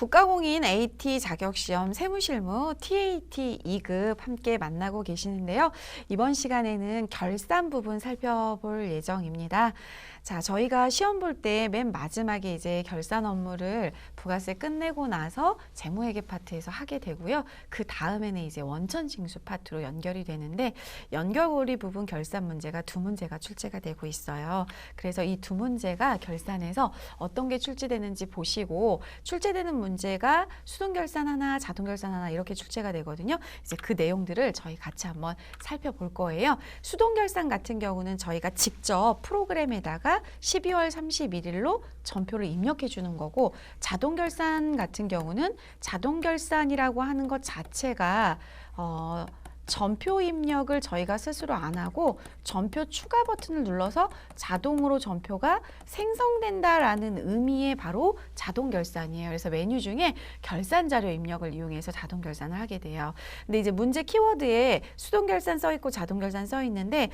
국가공인 AT 자격시험 세무실무 TAT 2급 함께 만나고 계시는데요. 이번 시간에는 결산 부분 살펴볼 예정입니다. 자, 저희가 시험 볼 때 맨 마지막에 이제 결산 업무를 부가세 끝내고 나서 재무회계 파트에서 하게 되고요. 그 다음에는 이제 원천징수 파트로 연결이 되는데 연결고리 부분 결산 문제가 두 문제가 출제가 되고 있어요. 그래서 이 두 문제가 결산에서 어떤 게 출제되는지 보시고 출제되는 문제가 수동결산 하나, 자동결산 하나 이렇게 출제가 되거든요. 이제 그 내용들을 저희 같이 한번 살펴볼 거예요. 수동결산 같은 경우는 저희가 직접 프로그램에다가 12월 31일로 전표를 입력해 주는 거고, 자동결산 같은 경우는 자동결산이라고 하는 것 자체가 전표 입력을 저희가 스스로 안 하고 전표 추가 버튼을 눌러서 자동으로 전표가 생성된다라는 의미의 바로 자동결산이에요. 그래서 메뉴 중에 결산 자료 입력을 이용해서 자동결산을 하게 돼요. 근데 이제 문제 키워드에 수동결산 써 있고 자동결산 써 있는데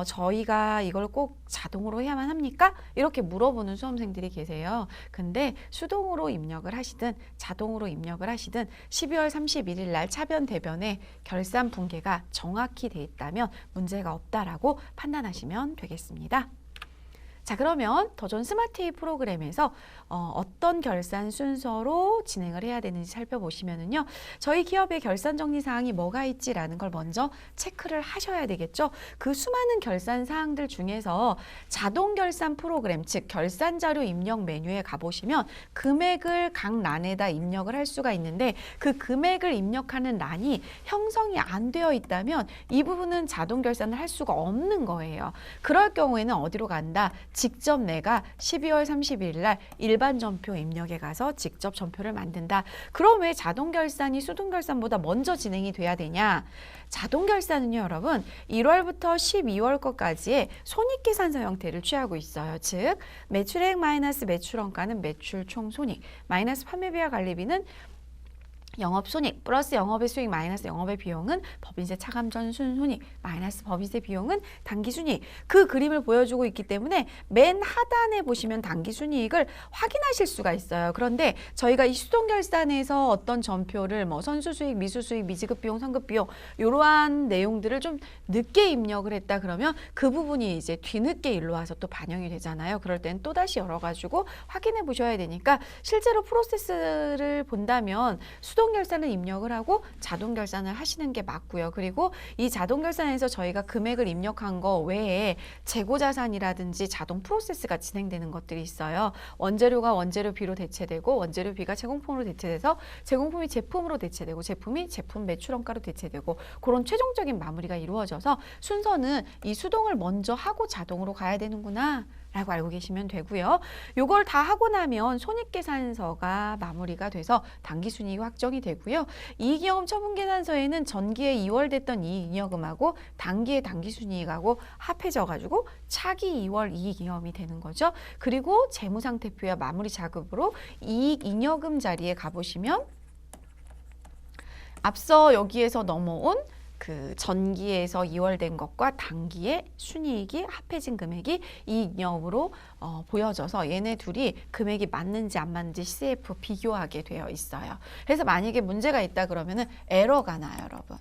저희가 이걸 꼭 자동으로 해야만 합니까? 이렇게 물어보는 수험생들이 계세요. 근데 수동으로 입력을 하시든 자동으로 입력을 하시든 12월 31일 날 차변 대변에 결산 분계가 정확히 돼 있다면 문제가 없다라고 판단하시면 되겠습니다. 자, 그러면 더존 스마트A 프로그램에서 어떤 결산 순서로 진행을 해야 되는지 살펴보시면은요. 저희 기업의 결산 정리 사항이 뭐가 있지라는 걸 먼저 체크를 하셔야 되겠죠. 그 수많은 결산 사항들 중에서 자동 결산 프로그램, 즉 결산 자료 입력 메뉴에 가보시면 금액을 각 란에다 입력을 할 수가 있는데 그 금액을 입력하는 란이 형성이 안 되어 있다면 이 부분은 자동 결산을 할 수가 없는 거예요. 그럴 경우에는 어디로 간다? 직접 내가 12월 30일 날 일반 전표 입력에 가서 직접 전표를 만든다. 그럼 왜 자동 결산이 수동 결산보다 먼저 진행이 돼야 되냐? 자동 결산은요, 여러분, 1월부터 12월 것까지의 손익계산서 형태를 취하고 있어요. 즉, 매출액 마이너스 매출원가는 매출 총 손익, 마이너스 판매비와 관리비는 영업손익 플러스 영업의 수익 마이너스 영업의 비용은 법인세 차감 전 순손익 마이너스 법인세 비용은 당기순이익. 그 그림을 보여주고 있기 때문에 맨 하단에 보시면 당기순이익을 확인하실 수가 있어요. 그런데 저희가 이 수동결산에서 어떤 전표를 뭐 선수수익, 미수수익, 미지급비용, 선급비용 이러한 내용들을 좀 늦게 입력을 했다 그러면 그 부분이 이제 뒤늦게 일로 와서 또 반영이 되잖아요. 그럴 때는 또다시 열어가지고 확인해 보셔야 되니까 실제로 프로세스를 본다면 수동결산을 입력을 하고 자동결산을 하시는 게 맞고요. 그리고 이 자동결산에서 저희가 금액을 입력한 거 외에 재고자산이라든지 자동 프로세스가 진행되는 것들이 있어요. 원재료가 원재료 B로 대체되고 원재료 B가 제공품으로 대체돼서 제공품이 제품으로 대체되고 제품이 제품 매출원가로 대체되고 그런 최종적인 마무리가 이루어져서 순서는 이 수동을 먼저 하고 자동으로 가야 되는구나 라고 알고 계시면 되고요. 요걸 다 하고 나면 손익계산서가 마무리가 돼서 당기순이익이 확정이 되고요. 이익영업 처분계산서에는 전기에 이월됐던 이익잉여금하고 단기의 당기순이익하고 합해져가지고 차기 2월 이익잉여금이 되는 거죠. 그리고 재무상태표와 마무리 자급으로 이익잉여금 자리에 가보시면 앞서 여기에서 넘어온 그 전기에서 이월된 것과 단기의 순이익이 합해진 금액이 이익잉여금으로 보여져서 얘네 둘이 금액이 맞는지 안 맞는지 CF 비교하게 되어 있어요. 그래서 만약에 문제가 있다 그러면은 에러가 나요, 여러분.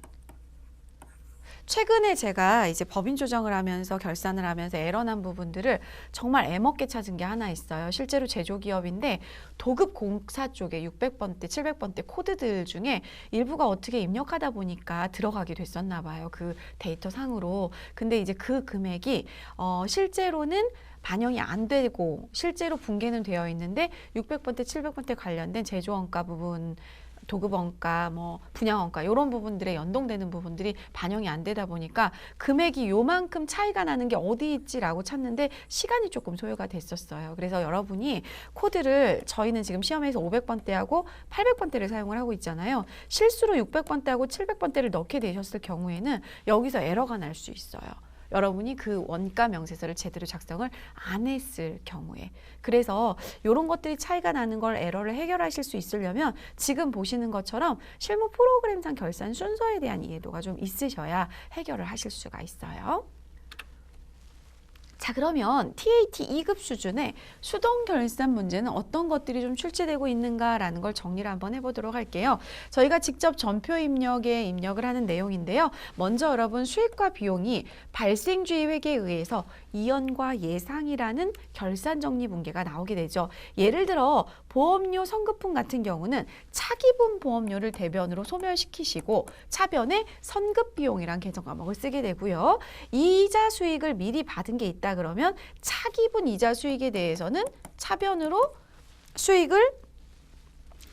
최근에 제가 이제 법인 조정을 하면서 결산을 하면서 에러 난 부분들을 정말 애먹게 찾은 게 하나 있어요. 실제로 제조기업인데 도급 공사 쪽에 600번대, 700번대 코드들 중에 일부가 어떻게 입력하다 보니까 들어가게 됐었나 봐요. 그 데이터 상으로. 근데 이제 그 금액이 실제로는 반영이 안 되고 실제로 붕괴는 되어 있는데 600번대, 700번대 관련된 제조원가 부분 도급원가, 뭐 분양원가 이런 부분들에 연동되는 부분들이 반영이 안 되다 보니까 금액이 요만큼 차이가 나는 게 어디 있지라고 찾는데 시간이 조금 소요가 됐었어요. 그래서 여러분이 코드를 저희는 지금 시험에서 500번대하고 800번대를 사용을 하고 있잖아요. 실수로 600번대하고 700번대를 넣게 되셨을 경우에는 여기서 에러가 날 수 있어요. 여러분이 그 원가 명세서를 제대로 작성을 안 했을 경우에. 그래서 이런 것들이 차이가 나는 걸 에러를 해결하실 수 있으려면 지금 보시는 것처럼 실무 프로그램상 결산 순서에 대한 이해도가 좀 있으셔야 해결을 하실 수가 있어요. 자, 그러면 TAT 2급 수준의 수동 결산 문제는 어떤 것들이 좀 출제되고 있는가라는 걸 정리를 한번 해보도록 할게요. 저희가 직접 전표 입력에 입력을 하는 내용인데요. 먼저 여러분 수익과 비용이 발생주의 회계에 의해서 이연과 예상이라는 결산 정리 분계가 나오게 되죠. 예를 들어 보험료 선급품 같은 경우는 차기분 보험료를 대변으로 소멸시키시고 차변에 선급 비용이란 계정 과목을 쓰게 되고요. 이자 수익을 미리 받은 게 있다 그러면 차기분 이자 수익에 대해서는 차변으로 수익을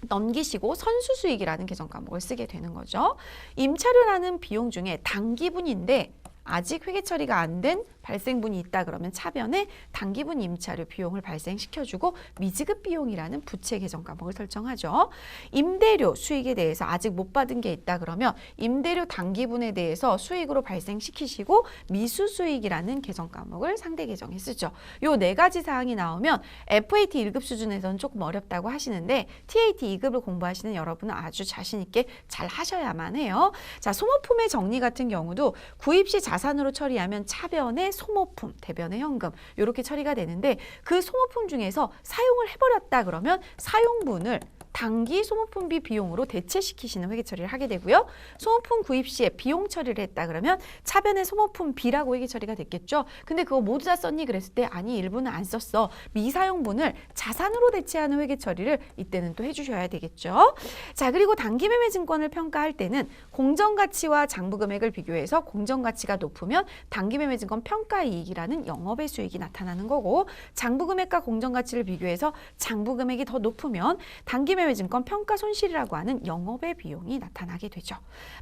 넘기시고 선수 수익이라는 계정 과목을 쓰게 되는 거죠. 임차료라는 비용 중에 단기분인데 아직 회계 처리가 안 된 발생분이 있다 그러면 차변에 단기분 임차료 비용을 발생시켜주고 미지급 비용이라는 부채 계정 과목을 설정하죠. 임대료 수익에 대해서 아직 못 받은 게 있다 그러면 임대료 단기분에 대해서 수익으로 발생시키시고 미수 수익이라는 계정 과목을 상대 계정에 쓰죠. 요 네 가지 사항이 나오면 FAT 1급 수준에서는 조금 어렵다고 하시는데 TAT 2급을 공부하시는 여러분은 아주 자신 있게 잘 하셔야만 해요. 자, 소모품의 정리 같은 경우도 구입 시 자산으로 처리하면 차변에 소모품, 대변에 현금 이렇게 처리가 되는데 그 소모품 중에서 사용을 해버렸다 그러면 사용분을 단기 소모품비 비용으로 대체시키시는 회계 처리를 하게 되고요. 소모품 구입 시에 비용 처리를 했다 그러면 차변에 소모품비라고 회계 처리가 됐겠죠. 근데 그거 모두 다 썼니? 그랬을 때 아니 일부는 안 썼어. 미사용분을 자산으로 대체하는 회계 처리를 이때는 또 해주셔야 되겠죠. 자, 그리고 단기매매 증권을 평가할 때는 공정가치와 장부금액을 비교해서 공정가치가 높으면 단기매매 증권 평가이익이라는 영업의 수익이 나타나는 거고 장부금액과 공정가치를 비교해서 장부금액이 더 높으면 단기매매 증권 평가 손실이라고 하는 영업의 비용이 나타나게 되죠.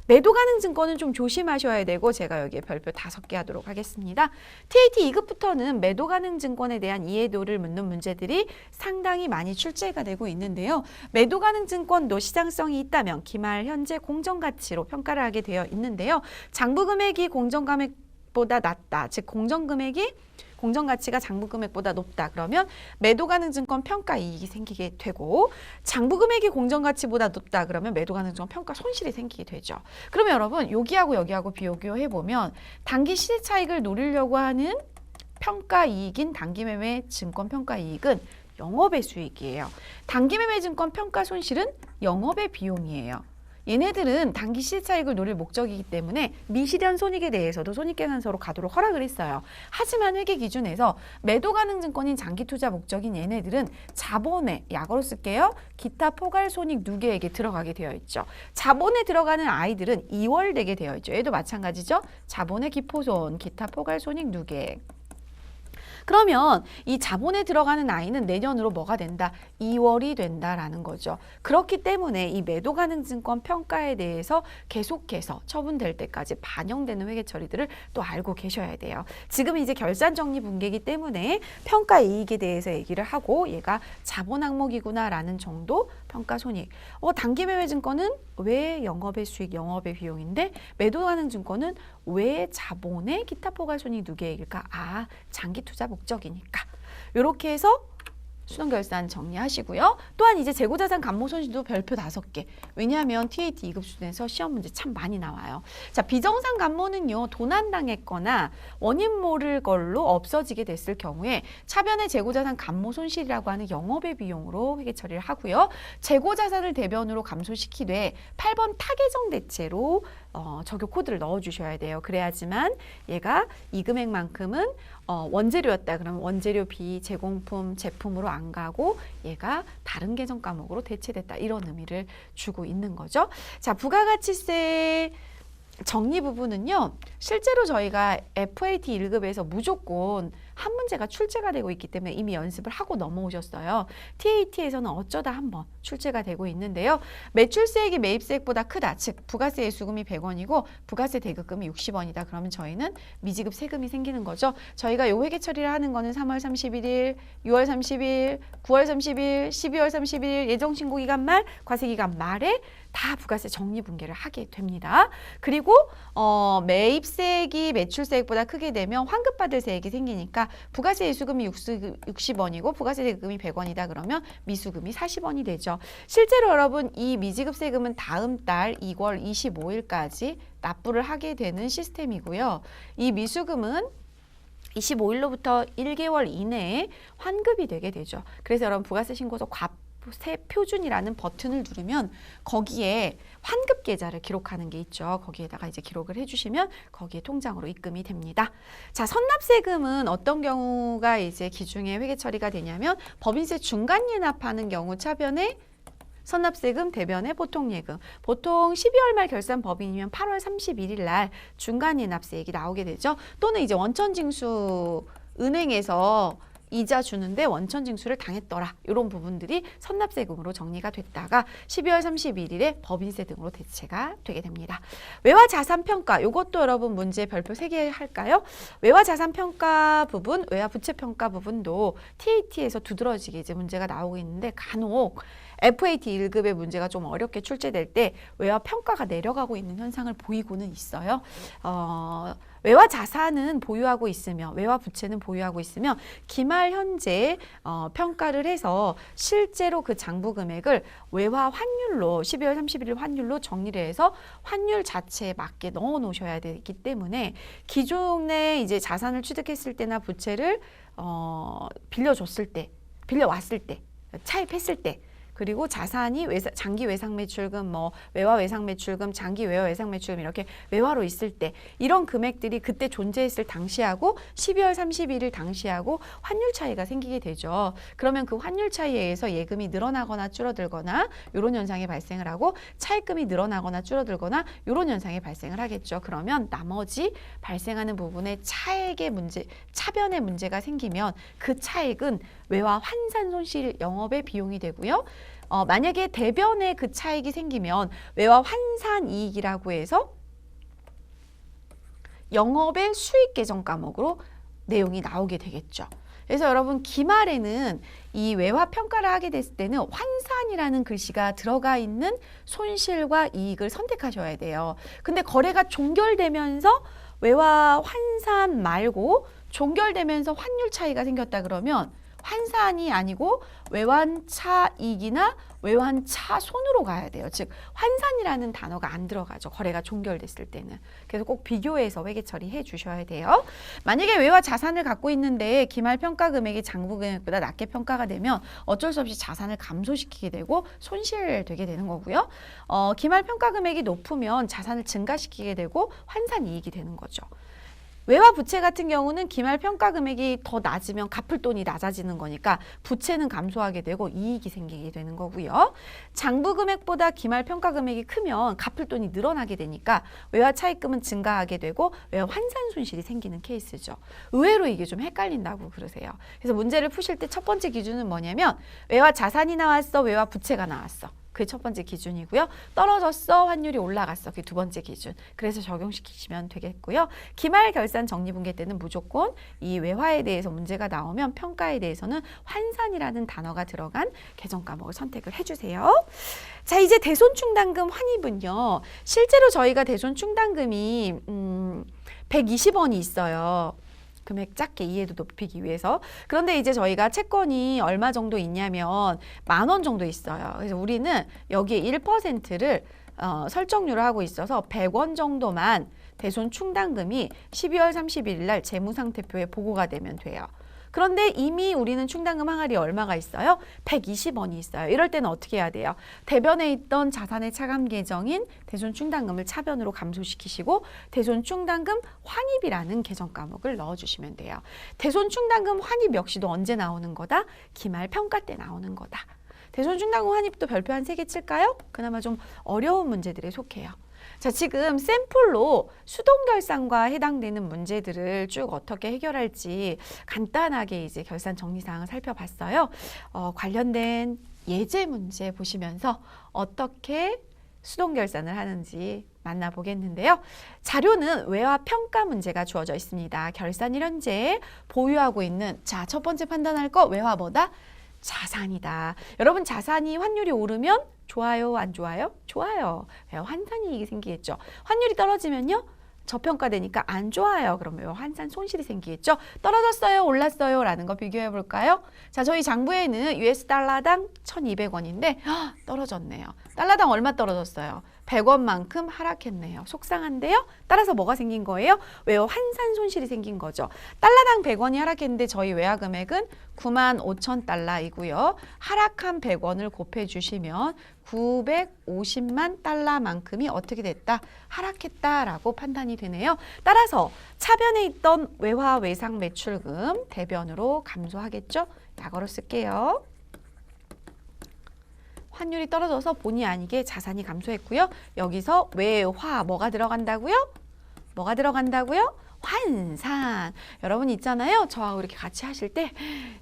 매도 가능 증권은 좀 조심하셔야 되고 제가 여기에 별표 5개 하도록 하겠습니다. TAT 2급부터는 매도 가능 증권에 대한 이해도를 묻는 문제들이 상당히 많이 출제가 되고 있는데요. 매도 가능 증권도 시장성이 있다면 기말 현재 공정가치로 평가를 하게 되어 있는데요. 장부금액이 공정금액보다 낮다. 즉 공정금액이 공정가치가 장부금액보다 높다 그러면 매도 가능 증권 평가 이익이 생기게 되고 장부금액이 공정가치보다 높다 그러면 매도 가능 증권 평가 손실이 생기게 되죠. 그러면 여러분 여기하고 여기하고 비교해보면 단기 시세 차익을 노리려고 하는 평가 이익인 단기매매 증권 평가 이익은 영업의 수익이에요. 단기매매 증권 평가 손실은 영업의 비용이에요. 얘네들은 단기 시세 차익을 노릴 목적이기 때문에 미실현 손익에 대해서도 손익계산서로 가도록 허락을 했어요. 하지만 회계 기준에서 매도 가능 증권인 장기 투자 목적인 얘네들은 자본에 약어로 쓸게요. 기타 포괄 손익 누계액에 들어가게 되어 있죠. 자본에 들어가는 아이들은 2월 되게 되어 있죠. 얘도 마찬가지죠. 자본의 기포손, 기타 포괄 손익 누계액. 그러면 이 자본에 들어가는 아이는 내년으로 뭐가 된다? 2월이 된다라는 거죠. 그렇기 때문에 이 매도 가능 증권 평가에 대해서 계속해서 처분될 때까지 반영되는 회계 처리들을 또 알고 계셔야 돼요. 지금 이제 결산 정리 분계이기 때문에 평가 이익에 대해서 얘기를 하고 얘가 자본 항목이구나라는 정도 평가 손익. 단기 매매 증권은 왜 영업의 수익, 영업의 비용인데 매도 가능 증권은 왜 자본의 기타 포괄 손익 누계액일까? 아, 장기 투자 목적이니까. 이렇게 해서 수동결산 정리하시고요. 또한 이제 재고자산 감모손실도 별표 5개. 왜냐하면 TAT 2급 수준에서 시험 문제 참 많이 나와요. 자, 비정상 감모는요. 도난당했거나 원인 모를 걸로 없어지게 됐을 경우에 차변의 재고자산 감모손실이라고 하는 영업의 비용으로 회계 처리를 하고요. 재고자산을 대변으로 감소시키되 8번 타계정 대체로 적용 코드를 넣어주셔야 돼요. 그래야지만 얘가 이 금액만큼은 원재료였다 그러면 원재료비, 제공품, 제품으로 안 가고 얘가 다른 계정 과목으로 대체됐다. 이런 의미를 주고 있는 거죠. 자, 부가가치세 정리 부분은요. 실제로 저희가 FAT 1급에서 무조건 한 문제가 출제가 되고 있기 때문에 이미 연습을 하고 넘어오셨어요. TAT에서는 어쩌다 한번 출제가 되고 있는데요. 매출세액이 매입세액보다 크다. 즉 부가세 예수금이 100원이고 부가세 대급금이 60원이다. 그러면 저희는 미지급 세금이 생기는 거죠. 저희가 요 회계 처리를 하는 거는 3월 31일, 6월 30일, 9월 30일, 12월 31일 예정 신고 기간 말, 과세 기간 말에 다 부가세 정리분계를 하게 됩니다. 그리고 매입세액이 매출세액보다 크게 되면 환급받을 세액이 생기니까 부가세 예수금이 60원이고 부가세 대금이 100원이다 그러면 미수금이 40원이 되죠. 실제로 여러분 이 미지급 세금은 다음 달 2월 25일까지 납부를 하게 되는 시스템이고요. 이 미수금은 25일로부터 1개월 이내에 환급이 되게 되죠. 그래서 여러분 부가세 신고서 과세 표준이라는 버튼을 누르면 거기에 환급 계좌를 기록하는 게 있죠. 거기에다가 이제 기록을 해주시면 거기에 통장으로 입금이 됩니다. 자, 선납세금은 어떤 경우가 이제 기준에 회계 처리가 되냐면 법인세 중간 예납하는 경우 차변에 선납세금, 대변에 보통예금. 보통 12월 말 결산 법인이면 8월 31일 날 중간예납세액이 나오게 되죠. 또는 이제 원천징수 은행에서 이자 주는데 원천징수를 당했더라. 이런 부분들이 선납세금으로 정리가 됐다가 12월 31일에 법인세 등으로 대체가 되게 됩니다. 외화자산평가, 이것도 여러분 문제 별표 3개 할까요? 외화자산평가 부분, 외화부채평가 부분도 TAT에서 두드러지게 이제 문제가 나오고 있는데 간혹 FAT 1급의 문제가 좀 어렵게 출제될 때 외화 평가가 내려가고 있는 현상을 보이고는 있어요. 외화 자산은 보유하고 있으며 외화 부채는 보유하고 있으며 기말 현재 평가를 해서 실제로 그 장부 금액을 외화 환율로 12월 31일 환율로 정리를 해서 환율 자체에 맞게 넣어 놓으셔야 되기 때문에 기존에 이제 자산을 취득했을 때나 부채를 빌려줬을 때, 빌려왔을 때, 차입했을 때 그리고 자산이 장기 외상 매출금, 뭐 외화 외상 매출금, 장기 외화 외상 매출금 이렇게 외화로 있을 때 이런 금액들이 그때 존재했을 당시하고 12월 31일 당시하고 환율 차이가 생기게 되죠. 그러면 그 환율 차이에 의해서 예금이 늘어나거나 줄어들거나 이런 현상이 발생을 하고 차입금이 늘어나거나 줄어들거나 이런 현상이 발생을 하겠죠. 그러면 나머지 발생하는 부분에 차액의 문제, 차변의 문제가 생기면 그 차액은 외화 환산 손실 영업의 비용이 되고요. 만약에 대변에 그 차익이 생기면 외화 환산 이익이라고 해서 영업의 수익 계정 과목으로 내용이 나오게 되겠죠. 그래서 여러분 기말에는 이 외화 평가를 하게 됐을 때는 환산이라는 글씨가 들어가 있는 손실과 이익을 선택하셔야 돼요. 근데 거래가 종결되면서 외화 환산 말고 종결되면서 환율 차이가 생겼다 그러면 환산이 아니고 외환차익이나 외환차손으로 가야 돼요. 즉 환산이라는 단어가 안 들어가죠. 거래가 종결됐을 때는. 그래서 꼭 비교해서 회계 처리해 주셔야 돼요. 만약에 외화 자산을 갖고 있는데 기말 평가 금액이 장부 금액보다 낮게 평가가 되면 어쩔 수 없이 자산을 감소시키게 되고 손실되게 되는 거고요. 기말 평가 금액이 높으면 자산을 증가시키게 되고 환산 이익이 되는 거죠. 외화 부채 같은 경우는 기말 평가 금액이 더 낮으면 갚을 돈이 낮아지는 거니까 부채는 감소하게 되고 이익이 생기게 되는 거고요. 장부 금액보다 기말 평가 금액이 크면 갚을 돈이 늘어나게 되니까 외화 차입금은 증가하게 되고 외화 환산 손실이 생기는 케이스죠. 의외로 이게 좀 헷갈린다고 그러세요. 그래서 문제를 푸실 때 첫 번째 기준은 뭐냐면 외화 자산이 나왔어, 외화 부채가 나왔어. 그게 첫 번째 기준이고요. 떨어졌어, 환율이 올라갔어. 그게 두 번째 기준. 그래서 적용시키시면 되겠고요. 기말 결산 정리분계 때는 무조건 이 외화에 대해서 문제가 나오면 평가에 대해서는 환산이라는 단어가 들어간 계정 과목을 선택을 해주세요. 자, 이제 대손충당금 환입은요. 실제로 저희가 대손충당금이 120원이 있어요. 금액 작게 이해도 높이기 위해서. 그런데 이제 저희가 채권이 얼마 정도 있냐면 10,000원 정도 있어요. 그래서 우리는 여기에 1%를 설정료를 하고 있어서 100원 정도만 대손충당금이 12월 31일 날 재무상태표에 보고가 되면 돼요. 그런데 이미 우리는 충당금 항아리 얼마가 있어요? 120원이 있어요. 이럴 때는 어떻게 해야 돼요? 대변에 있던 자산의 차감 계정인 대손충당금을 차변으로 감소시키시고 대손충당금 환입이라는 계정 과목을 넣어주시면 돼요. 대손충당금 환입 역시도 언제 나오는 거다? 기말 평가 때 나오는 거다. 대손충당금 환입도 별표 한 3개 칠까요? 그나마 좀 어려운 문제들에 속해요. 자, 지금 샘플로 수동결산과 해당되는 문제들을 쭉 어떻게 해결할지 간단하게 이제 결산 정리사항을 살펴봤어요. 관련된 예제 문제 보시면서 어떻게 수동결산을 하는지 만나보겠는데요. 자료는 외화 평가 문제가 주어져 있습니다. 결산일 현재 보유하고 있는, 자, 첫 번째 판단할 거 외화 뭐다? 자산이다. 여러분 자산이 환율이 오르면 좋아요, 안 좋아요? 좋아요. 환산 이익이 생기겠죠. 환율이 떨어지면요? 저평가되니까 안 좋아요. 그러면 환산 손실이 생기겠죠. 떨어졌어요, 올랐어요? 라는 거 비교해 볼까요? 자, 저희 장부에는 US 달러당 1,200원인데 떨어졌네요. 달러당 얼마 떨어졌어요? 100원만큼 하락했네요. 속상한데요? 따라서 뭐가 생긴 거예요? 외화 환산 손실이 생긴 거죠. 달러당 100원이 하락했는데 저희 외화 금액은 95,000달러이고요. 하락한 100원을 곱해주시면 950만 달러만큼이 어떻게 됐다? 하락했다라고 판단이 되네요. 따라서 차변에 있던 외화 외상 매출금 대변으로 감소하겠죠? 약어로 쓸게요. 환율이 떨어져서 본의 아니게 자산이 감소했고요. 여기서 외화 뭐가 들어간다고요? 뭐가 들어간다고요? 환산. 여러분 있잖아요. 저하고 이렇게 같이 하실 때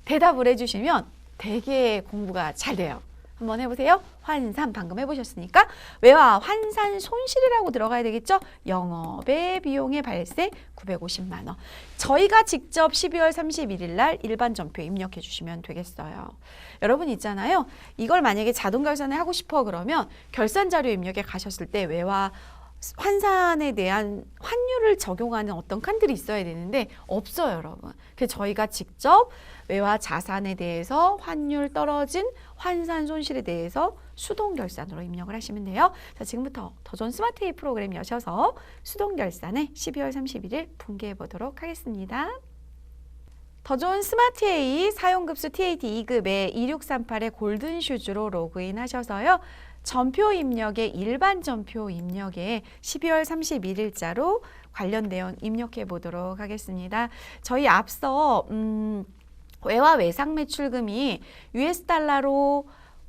대답을 해주시면 되게 공부가 잘 돼요. 한번 해보세요. 환산 방금 해보셨으니까 외화 환산 손실이라고 들어가야 되겠죠? 영업의 비용의 발생 950만 원. 저희가 직접 12월 31일 날 일반 전표에 입력해 주시면 되겠어요. 여러분 있잖아요. 이걸 만약에 자동 결산을 하고 싶어 그러면 결산 자료 입력에 가셨을 때 외화 환산에 대한 환율을 적용하는 어떤 칸들이 있어야 되는데 없어요, 여러분. 그래서 저희가 직접 외화 자산에 대해서 환율 떨어진 환산 손실에 대해서 수동 결산으로 입력을 하시면 돼요. 자, 지금부터 더존 스마트A 프로그램 여셔서 수동 결산을 12월 31일 분개해 보도록 하겠습니다. 더존 스마트A 사용급수 TAT 2급에 2638의 골든슈즈로 로그인 하셔서요. 전표 입력에 일반 전표 입력에 12월 31일자로 관련 내용 입력해 보도록 하겠습니다. 저희 앞서 외화 외상 매출금이 US 달러로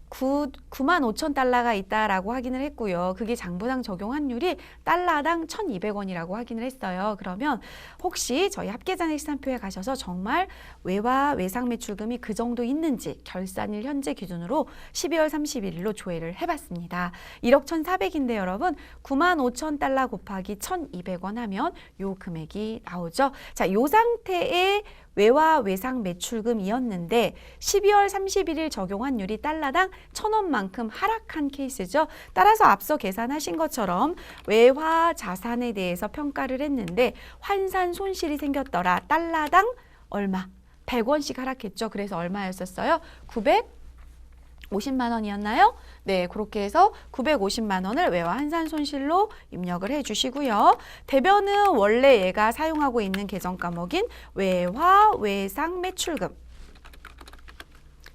95,000달러가 있다라고 확인을 했고요. 그게 장부당 적용 환율이 달러당 1,200원이라고 확인을 했어요. 그러면 혹시 저희 합계잔액 시산표에 가셔서 정말 외화 외상 매출금이 그 정도 있는지 결산일 현재 기준으로 12월 31일로 조회를 해봤습니다. 1억 1,400인데 여러분 95,000달러 곱하기 1,200원 하면 요 금액이 나오죠. 자, 요 상태의 외화 외상 매출금이었는데 12월 31일 적용 환율이 달러당 1,000원만큼 하락한 케이스죠. 따라서 앞서 계산하신 것처럼 외화 자산에 대해서 평가를 했는데 환산 손실이 생겼더라. 달러당 얼마? 100원씩 하락했죠. 그래서 얼마였었어요? 950만 원이었나요? 네, 그렇게 해서 950만 원을 외화 환산 손실로 입력을 해주시고요. 대변은 원래 얘가 사용하고 있는 계정 과목인 외화 외상 매출금.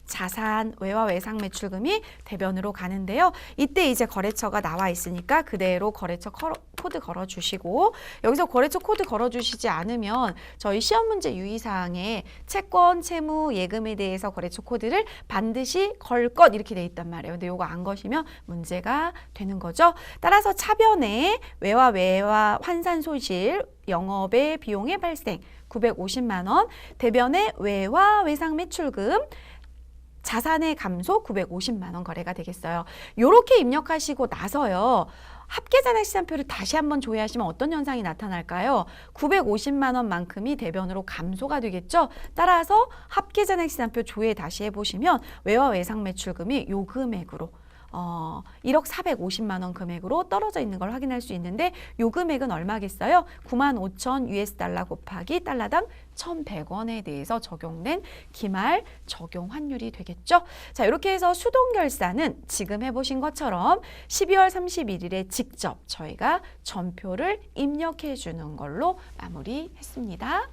자산 외화 외상 매출금이 대변으로 가는데요. 이때 이제 거래처가 나와 있으니까 그대로 거래처 코드 걸어주시고 여기서 거래처 코드 걸어주시지 않으면 저희 시험 문제 유의사항에 채권, 채무, 예금에 대해서 거래처 코드를 반드시 걸 것 이렇게 돼 있단 말이에요. 근데 이거 안 거시면 문제가 되는 거죠. 따라서 차변에 외화 환산 손실 영업의 비용의 발생 950만 원, 대변에 외화 외상 매출금 자산의 감소 950만 원 거래가 되겠어요. 이렇게 입력하시고 나서요. 합계잔액 시산표를 다시 한번 조회하시면 어떤 현상이 나타날까요? 950만 원만큼이 대변으로 감소가 되겠죠. 따라서 합계잔액 시산표 조회 다시 해보시면 외화 외상 매출금이 요 금액으로 1억 450만 원 금액으로 떨어져 있는 걸 확인할 수 있는데 요 금액은 얼마겠어요? 95,000 US 달러 곱하기 달러당 1,100원에 대해서 적용된 기말 적용 환율이 되겠죠. 자, 이렇게 해서 수동 결산은 지금 해보신 것처럼 12월 31일에 직접 저희가 전표를 입력해 주는 걸로 마무리했습니다.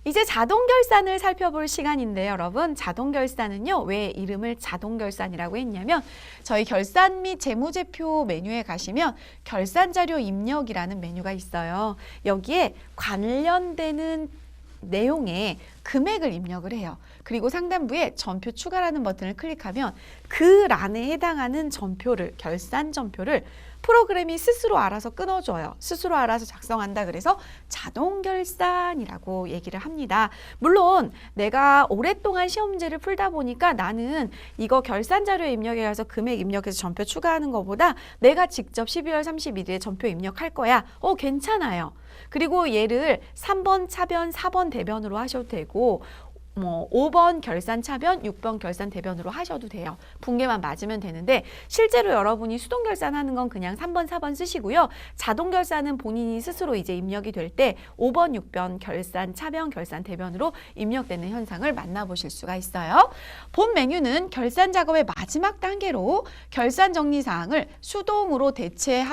이제 자동 결산을 살펴볼 시간인데요, 여러분. 자동 결산은요, 왜 이름을 자동 결산이라고 했냐면 저희 결산 및 재무제표 메뉴에 가시면 결산 자료 입력이라는 메뉴가 있어요. 여기에 관련되는 내용에 금액을 입력을 해요. 그리고 상단부에 전표 추가라는 버튼을 클릭하면 그 란에 해당하는 전표를, 결산 전표를 프로그램이 스스로 알아서 끊어줘요. 스스로 알아서 작성한다. 그래서 자동 결산이라고 얘기를 합니다. 물론 내가 오랫동안 시험 문제를 풀다 보니까 나는 이거 결산 자료 입력에 가서 금액 입력해서 전표 추가하는 것보다 내가 직접 12월 31일에 전표 입력할 거야. 괜찮아요. 그리고 얘를 3번 차변, 4번 대변으로 하셔도 되고 뭐 5번 결산 차변, 6번 결산 대변으로 하셔도 돼요. 분계만 맞으면 되는데 실제로 여러분이 수동 결산하는 건 그냥 3번, 4번 쓰시고요. 자동 결산은 본인이 스스로 이제 입력이 될 때 5번, 6번 결산 차변, 결산 대변으로 입력되는 현상을 만나보실 수가 있어요. 본 메뉴는 결산 작업의 마지막 단계로 결산 정리 사항을 수동으로 대체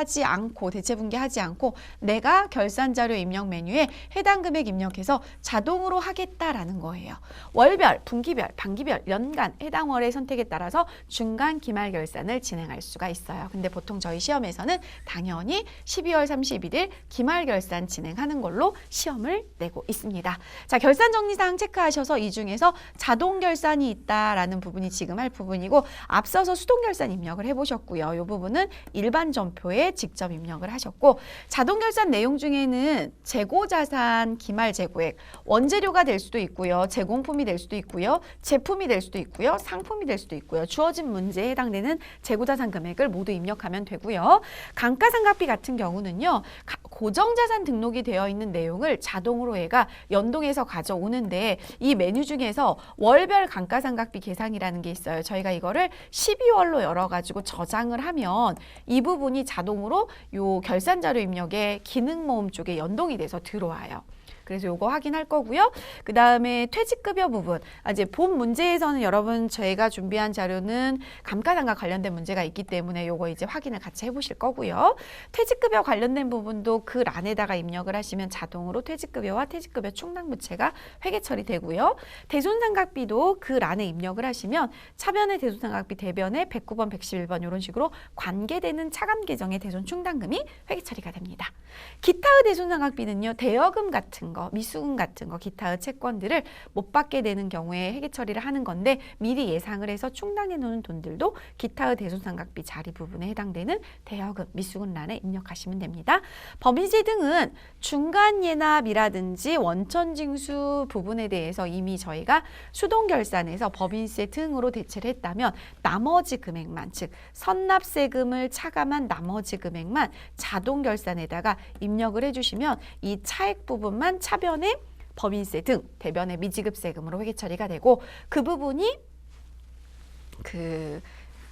분계하지 않고 내가 결산 자료 입력 메뉴에 해당 금액 입력해서 자동으로 하겠다라는 거예요. 월별, 분기별, 반기별, 연간 해당 월의 선택에 따라서 중간 기말 결산을 진행할 수가 있어요. 근데 보통 저희 시험에서는 당연히 12월 31일 기말 결산 진행하는 걸로 시험을 내고 있습니다. 자, 결산 정리사항 체크하셔서 이 중에서 자동 결산이 있다라는 부분이 지금 할 부분이고 앞서서 수동 결산 입력을 해보셨고요. 이 부분은 일반 점표에 직접 입력을 하셨고 자동 결산 내용 중에는 재고자산, 기말 재고액, 원재료가 될 수도 있고요. 제공품이 될 수도 있고요. 제품이 될 수도 있고요. 상품이 될 수도 있고요. 주어진 문제에 해당되는 재고자산 금액을 모두 입력하면 되고요. 감가상각비 같은 경우는요. 고정자산 등록이 되어 있는 내용을 자동으로 얘가 연동해서 가져오는데 이 메뉴 중에서 월별 감가상각비 계상이라는 게 있어요. 저희가 이거를 12월로 열어가지고 저장을 하면 이 부분이 자동으로 요 결산자료 입력의 기능 모음 쪽에 연동이 돼서 들어와요. 그래서 요거 확인할 거고요. 그 다음에 퇴직급여 부분. 이제 본 문제에서는 여러분 저희가 준비한 자료는 감가상각 관련된 문제가 있기 때문에 요거 이제 확인을 같이 해보실 거고요. 퇴직급여 관련된 부분도 그 란에다가 입력을 하시면 자동으로 퇴직급여와 퇴직급여 충당부채가 회계 처리되고요. 대손상각비도 그 란에 입력을 하시면 차변의 대손상각비 대변에 109번, 111번 이런 식으로 관계되는 차감 계정의 대손 충당금이 회계 처리가 됩니다. 기타의 대손상각비는요. 대여금 같은 거, 미수금 같은 거, 기타의 채권들을 못 받게 되는 경우에 회계 처리를 하는 건데 미리 예상을 해서 충당해 놓은 돈들도 기타의 대손상각비 자리 부분에 해당되는 대여금, 미수금 란에 입력하시면 됩니다. 법인세 등은 중간 예납이라든지 원천징수 부분에 대해서 이미 저희가 수동 결산에서 법인세 등으로 대체를 했다면 나머지 금액만, 즉 선납세금을 차감한 나머지 금액만 자동 결산에다가 입력을 해주시면 이 차액 부분만 차변에 법인세 등 대변의 미지급세금으로 회계 처리가 되고 그 부분이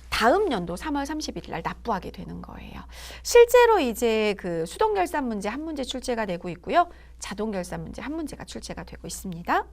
다음 연도 3월 31일 날 납부하게 되는 거예요. 실제로 이제 수동 결산 문제 한 문제 출제가 되고 있고요. 자동 결산 문제 한 문제가 출제가 되고 있습니다.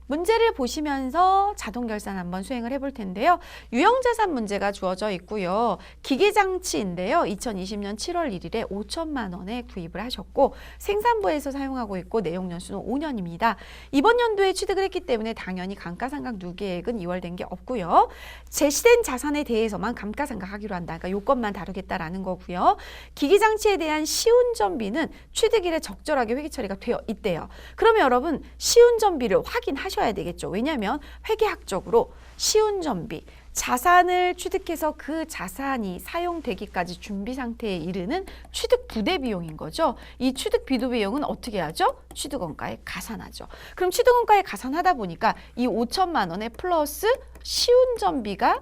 문제를 보시면서 자동 결산 한번 수행을 해볼 텐데요. 유형자산 문제가 주어져 있고요. 기계장치인데요. 2020년 7월 1일에 5천만 원에 구입을 하셨고 생산부에서 사용하고 있고 내용 연수는 5년입니다. 이번 연도에 취득을 했기 때문에 당연히 감가상각 누계액은 이월된 게 없고요. 제시된 자산에 대해서만 감가상각하기로 한다. 그러니까 요건만 다루겠다라는 거고요. 기계장치에 대한 시운전비는 취득일에 적절하게 회계 처리가 되어 있대요. 그러면 여러분 시운전비를 확인하셔야 되겠죠. 왜냐하면 회계학적으로 시운전비, 자산을 취득해서 그 자산이 사용되기까지 준비 상태에 이르는 취득 부대 비용인 거죠. 이 취득 비도 비용은 어떻게 하죠? 취득원가에 가산하죠. 그럼 취득원가에 가산하다 보니까 이 5천만 원에 플러스 시운전비가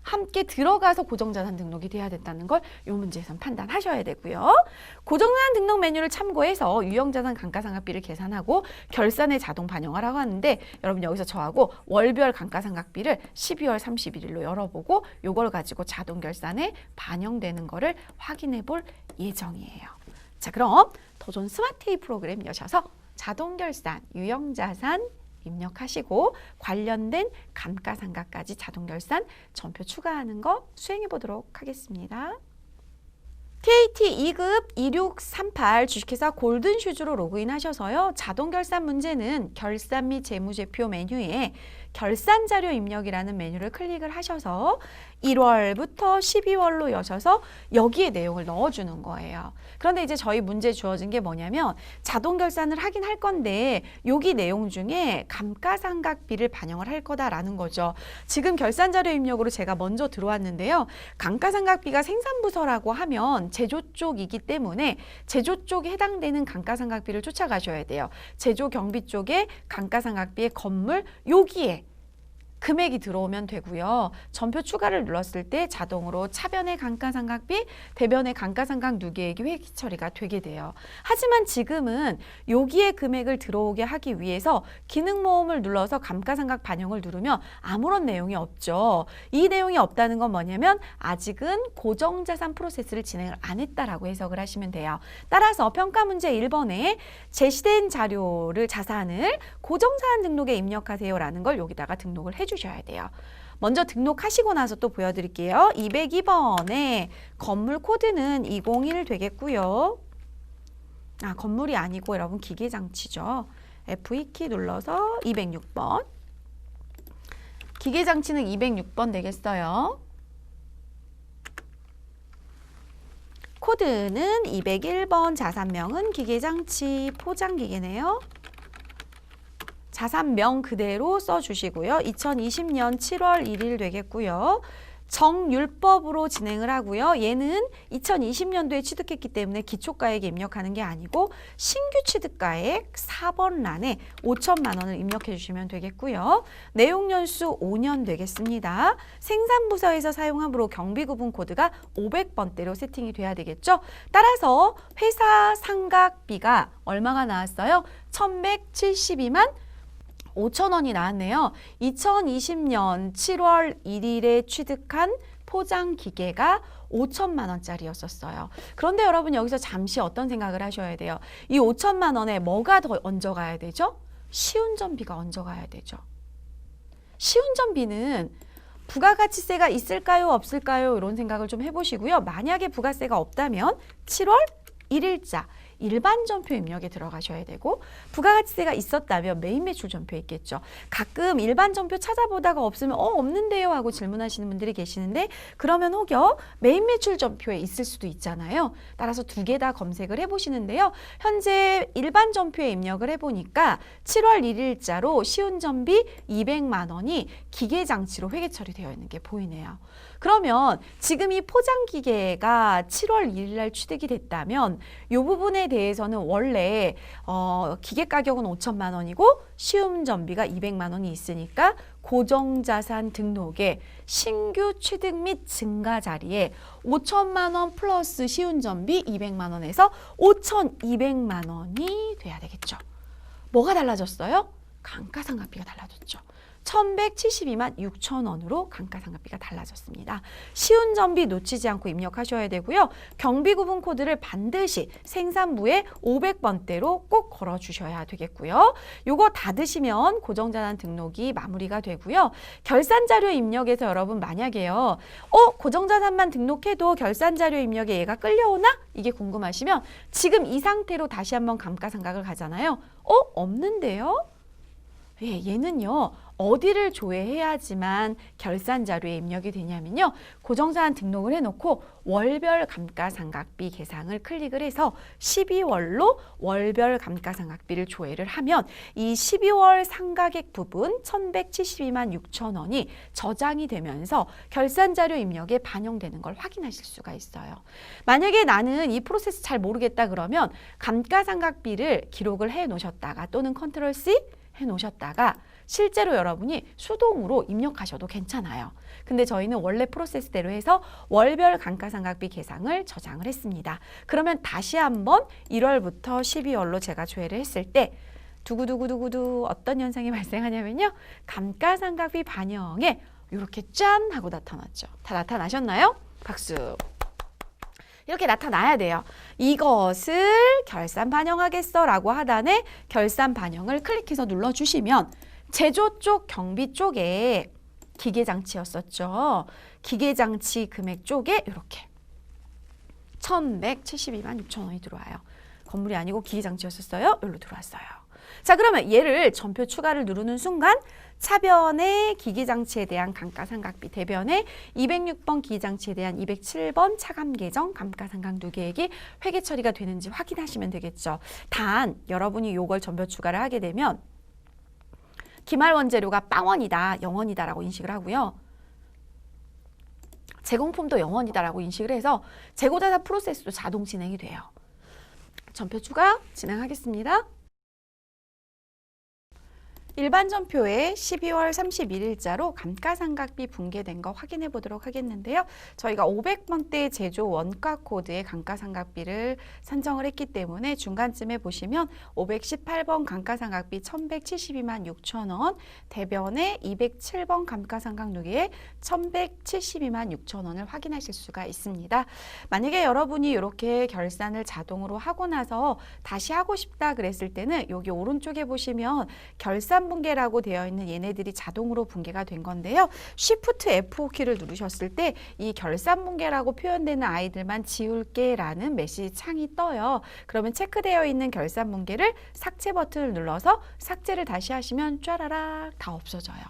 함께 들어가서 고정자산 등록이 돼야 된다는 걸 이 문제에선 판단하셔야 되고요. 고정자산 등록 메뉴를 참고해서 유형자산 감가상각비를 계산하고 결산에 자동 반영하라고 하는데 여러분 여기서 저하고 월별 감가상각비를 12월 31일로 열어보고 이걸 가지고 자동 결산에 반영되는 거를 확인해 볼 예정이에요. 자, 그럼 더 좋은 스마트이 프로그램 여셔서 자동 결산, 유형자산 입력하시고 관련된 감가상각까지 자동결산 전표 추가하는 거 수행해 보도록 하겠습니다. TAT 2급 2638 주식회사 골든슈즈로 로그인하셔서요. 자동결산 문제는 결산 및 재무제표 메뉴에 결산자료 입력이라는 메뉴를 클릭을 하셔서 1월부터 12월로 여셔서 여기에 내용을 넣어주는 거예요. 그런데 이제 저희 문제 주어진 게 뭐냐면 자동 결산을 하긴 할 건데 여기 내용 중에 감가상각비를 반영을 할 거다라는 거죠. 지금 결산자료 입력으로 제가 먼저 들어왔는데요. 감가상각비가 생산부서라고 하면 제조 쪽이기 때문에 제조 쪽에 해당되는 감가상각비를 쫓아가셔야 돼요. 제조 경비 쪽에 감가상각비의 건물 여기에 금액이 들어오면 되고요. 전표 추가를 눌렀을 때 자동으로 차변의 감가상각비, 대변의 감가상각 누계액이 회계 처리가 되게 돼요. 하지만 지금은 여기에 금액을 들어오게 하기 위해서 기능 모음을 눌러서 감가상각 반영을 누르면 아무런 내용이 없죠. 이 내용이 없다는 건 뭐냐면 아직은 고정자산 프로세스를 진행을 안 했다라고 해석을 하시면 돼요. 따라서 평가 문제 1번에 제시된 자료를 자산을 고정자산 등록에 입력하세요라는 걸 여기다가 등록을 해주셔야 돼요. 먼저 등록하시고 나서 또 보여드릴게요. 202번에 건물 코드는 201 되겠고요. 건물이 아니고 여러분 기계장치죠. F2키 눌러서 206번. 기계장치는 206번 되겠어요. 코드는 201번, 자산명은 기계장치, 포장기계네요. 자산명 그대로 써주시고요. 2020년 7월 1일 되겠고요. 정율법으로 진행을 하고요. 얘는 2020년도에 취득했기 때문에 기초가액에 입력하는 게 아니고 신규 취득가액 4번 란에 5천만 원을 입력해 주시면 되겠고요. 내용연수 5년 되겠습니다. 생산부서에서 사용함으로 경비구분 코드가 500번대로 세팅이 돼야 되겠죠. 따라서 회사 상각비가 얼마가 나왔어요? 1172만 5천 원이 나왔네요. 2020년 7월 1일에 취득한 포장기계가 5천만 원짜리였었어요. 그런데 여러분 여기서 잠시 어떤 생각을 하셔야 돼요. 이 5천만 원에 뭐가 더 얹어가야 되죠? 시운전비가 얹어가야 되죠. 시운전비는 부가가치세가 있을까요? 없을까요? 이런 생각을 좀 해보시고요. 만약에 부가세가 없다면 7월 1일자 일반 전표 입력에 들어가셔야 되고 부가가치세가 있었다면 메인 매출 전표에 있겠죠. 가끔 일반 전표 찾아보다가 없으면 없는데요 하고 질문하시는 분들이 계시는데 그러면 혹여 메인 매출 전표에 있을 수도 있잖아요. 따라서 두 개 다 검색을 해보시는데요. 현재 일반 전표에 입력을 해보니까 7월 1일자로 시운전비 200만 원이 기계장치로 회계 처리되어 있는 게 보이네요. 그러면 지금 이 포장기계가 7월 1일 날 취득이 됐다면 이 부분에 대해서는 원래 기계 가격은 5천만 원이고 시운전비가 200만 원이 있으니까 고정자산 등록에 신규 취득 및 증가 자리에 5천만 원 플러스 시운전비 200만 원에서 5,200만 원이 돼야 되겠죠. 뭐가 달라졌어요? 감가상각비가 달라졌죠. 1172만 6천 원으로 감가상각비가 달라졌습니다. 시운전비 놓치지 않고 입력하셔야 되고요. 경비구분 코드를 반드시 생산부에 500번대로 꼭 걸어주셔야 되겠고요. 요거 닫으시면 고정자산 등록이 마무리가 되고요. 결산자료 입력에서 여러분 만약에요. 고정자산만 등록해도 결산자료 입력에 얘가 끌려오나? 이게 궁금하시면 지금 이 상태로 다시 한번 감가상각을 가잖아요. 없는데요? 얘는요. 어디를 조회해야지만 결산 자료에 입력이 되냐면요. 고정자산 등록을 해놓고 월별 감가상각비 계상을 클릭을 해서 12월로 월별 감가상각비를 조회를 하면 이 12월 상가액 부분 1172만 6천 원이 저장이 되면서 결산 자료 입력에 반영되는 걸 확인하실 수가 있어요. 만약에 나는 이 프로세스 잘 모르겠다 그러면 감가상각비를 기록을 해 놓으셨다가 또는 컨트롤 C 해 놓으셨다가 실제로 여러분이 수동으로 입력하셔도 괜찮아요. 근데 저희는 원래 프로세스대로 해서 월별 감가상각비 계상을 저장을 했습니다. 그러면 다시 한번 1월부터 12월로 제가 조회를 했을 때 두구두구두구두 어떤 현상이 발생하냐면요. 감가상각비 반영에 이렇게 짠 하고 나타났죠. 다 나타나셨나요? 박수. 이렇게 나타나야 돼요. 이것을 결산 반영하겠어 라고 하단에 결산 반영을 클릭해서 눌러주시면 제조 쪽 경비 쪽에 기계장치였었죠. 기계장치 금액 쪽에 이렇게 1172만 6천 원이 들어와요. 건물이 아니고 기계장치였었어요. 여기로 들어왔어요. 자, 그러면 얘를 전표 추가를 누르는 순간 차변의 기계장치에 대한 감가상각비, 대변의 206번 기계장치에 대한 207번 차감계정 감가상각 누계액이 회계 처리가 되는지 확인하시면 되겠죠. 단 여러분이 요걸 전표 추가를 하게 되면 기말원재료가 빵원이다, 0원이다라고 인식을 하고요. 제공품도 0원이다라고 인식을 해서 재고자산 프로세스도 자동 진행이 돼요. 전표 추가 진행하겠습니다. 일반 전표에 12월 31일자로 감가상각비 붕괴된 거 확인해 보도록 하겠는데요. 저희가 500번대 제조 원가 코드의 감가상각비를 산정을 했기 때문에 중간쯤에 보시면 518번 감가상각비 1172만 6천 원, 대변에 207번 감가상각 누계에 1172만 6천 원을 확인하실 수가 있습니다. 만약에 여러분이 이렇게 결산을 자동으로 하고 나서 다시 하고 싶다 그랬을 때는 여기 오른쪽에 보시면 결산 붕괴라고 되어 있는 얘네들이 자동으로 붕괴가 된 건데요. Shift F5키를 누르셨을 때 이 결산 붕괴라고 표현되는 아이들만 지울게 라는 메시지 창이 떠요. 그러면 체크되어 있는 결산 붕괴를 삭제 버튼을 눌러서 삭제를 다시 하시면 쫘라락 다 없어져요.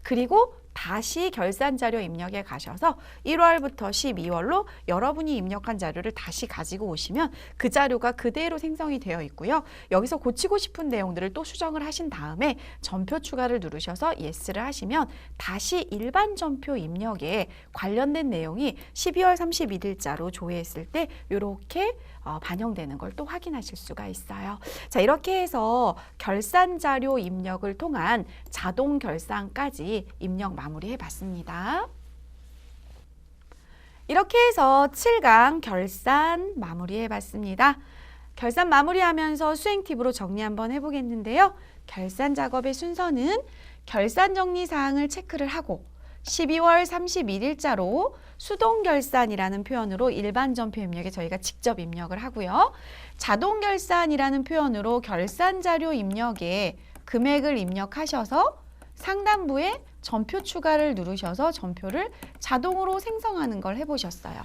그리고 다시 결산 자료 입력에 가셔서 1월부터 12월로 여러분이 입력한 자료를 다시 가지고 오시면 그 자료가 그대로 생성이 되어 있고요. 여기서 고치고 싶은 내용들을 또 수정을 하신 다음에 전표 추가를 누르셔서 예스를 하시면 다시 일반 전표 입력에 관련된 내용이 12월 31일자로 조회했을 때 이렇게 반영되는 걸 또 확인하실 수가 있어요. 자, 이렇게 해서 결산 자료 입력을 통한 자동 결산까지 입력 마무리해 봤습니다. 이렇게 해서 7강 결산 마무리해 봤습니다. 결산 마무리하면서 수행 팁으로 정리 한번 해보겠는데요. 결산 작업의 순서는 결산 정리 사항을 체크를 하고 12월 31일자로 수동 결산이라는 표현으로 일반 전표 입력에 저희가 직접 입력을 하고요. 자동 결산이라는 표현으로 결산 자료 입력에 금액을 입력하셔서 상단부에 전표 추가를 누르셔서 전표를 자동으로 생성하는 걸 해보셨어요.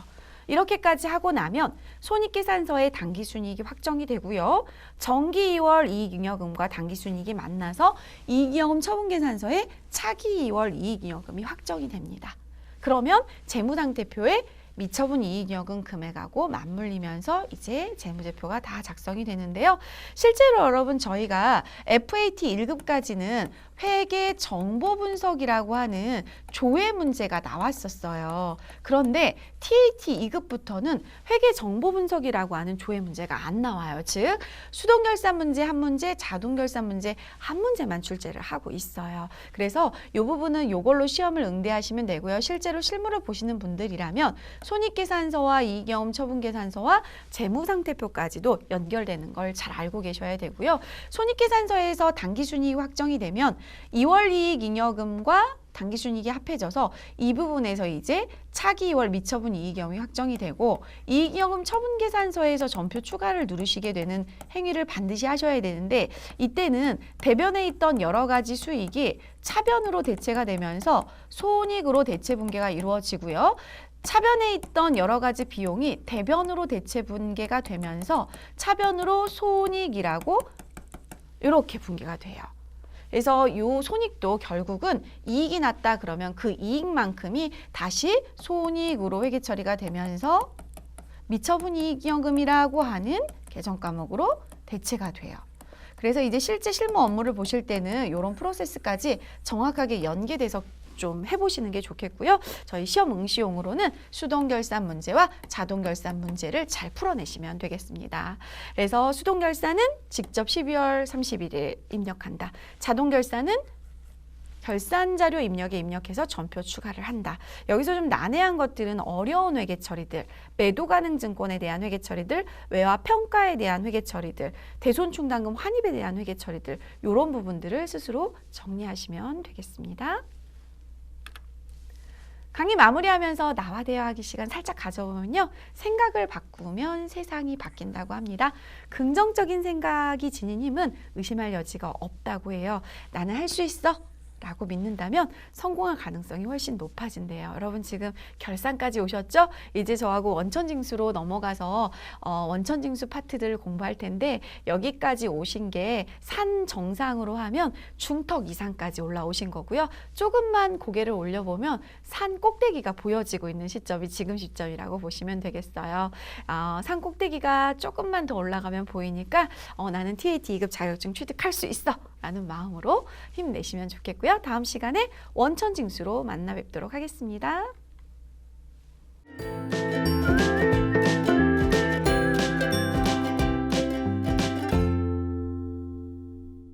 이렇게까지 하고 나면 손익계산서에 당기순이익이 확정이 되고요. 정기 2월 이익잉여금과 당기순이익이 만나서 이익잉여금 처분계산서에 차기 2월 이익잉여금이 확정이 됩니다. 그러면 재무상태표에 미처분 이익잉여금 금액하고 맞물리면서 이제 재무제표가 다 작성이 되는데요. 실제로 여러분 저희가 FAT 1급까지는 회계 정보 분석이라고 하는 조회 문제가 나왔었어요. 그런데 TAT 2급부터는 회계 정보 분석이라고 하는 조회 문제가 안 나와요. 즉 수동 결산 문제 한 문제, 자동 결산 문제 한 문제만 출제를 하고 있어요. 그래서 이 부분은 이걸로 시험을 응대하시면 되고요. 실제로 실무를 보시는 분들이라면 손익계산서와 이익잉여금 처분계산서와 재무상태표까지도 연결되는 걸 잘 알고 계셔야 되고요. 손익계산서에서 당기순이익 확정이 되면 2월 이익잉여금과 당기순이익이 합해져서 이 부분에서 이제 차기 2월 미처분 이익잉여금이 확정이 되고 이익잉여금 처분계산서에서 전표 추가를 누르시게 되는 행위를 반드시 하셔야 되는데 이때는 대변에 있던 여러 가지 수익이 차변으로 대체가 되면서 손익으로 대체 분계가 이루어지고요. 차변에 있던 여러 가지 비용이 대변으로 대체 분계가 되면서 차변으로 손익이라고 이렇게 분계가 돼요. 그래서 이 손익도 결국은 이익이 났다 그러면 그 이익만큼이 다시 손익으로 회계 처리가 되면서 미처분 이익잉여금이라고 하는 계정 과목으로 대체가 돼요. 그래서 이제 실제 실무 업무를 보실 때는 이런 프로세스까지 정확하게 연계돼서 좀 해보시는 게 좋겠고요. 저희 시험 응시용으로는 수동 결산 문제와 자동 결산 문제를 잘 풀어내시면 되겠습니다. 그래서 수동 결산은 직접 12월 31일 입력한다. 자동 결산은 결산 자료 입력에 입력해서 전표 추가를 한다. 여기서 좀 난해한 것들은 어려운 회계 처리들, 매도 가능 증권에 대한 회계 처리들, 외화 평가에 대한 회계 처리들, 대손 충당금 환입에 대한 회계 처리들 이런 부분들을 스스로 정리하시면 되겠습니다. 강의 마무리하면서 나와 대화하기 시간 살짝 가져보면요. 생각을 바꾸면 세상이 바뀐다고 합니다. 긍정적인 생각이 지닌 힘은 의심할 여지가 없다고 해요. 나는 할 수 있어. 라고 믿는다면 성공할 가능성이 훨씬 높아진대요. 여러분 지금 결산까지 오셨죠? 이제 저하고 원천징수로 넘어가서 원천징수 파트들을 공부할 텐데 여기까지 오신 게 산 정상으로 하면 중턱 이상까지 올라오신 거고요. 조금만 고개를 올려보면 산 꼭대기가 보여지고 있는 시점이 지금 시점이라고 보시면 되겠어요. 산 꼭대기가 조금만 더 올라가면 보이니까 나는 TAT 2급 자격증 취득할 수 있어 라는 마음으로 힘내시면 좋겠고요. 다음 시간에 원천징수로 만나 뵙도록 하겠습니다.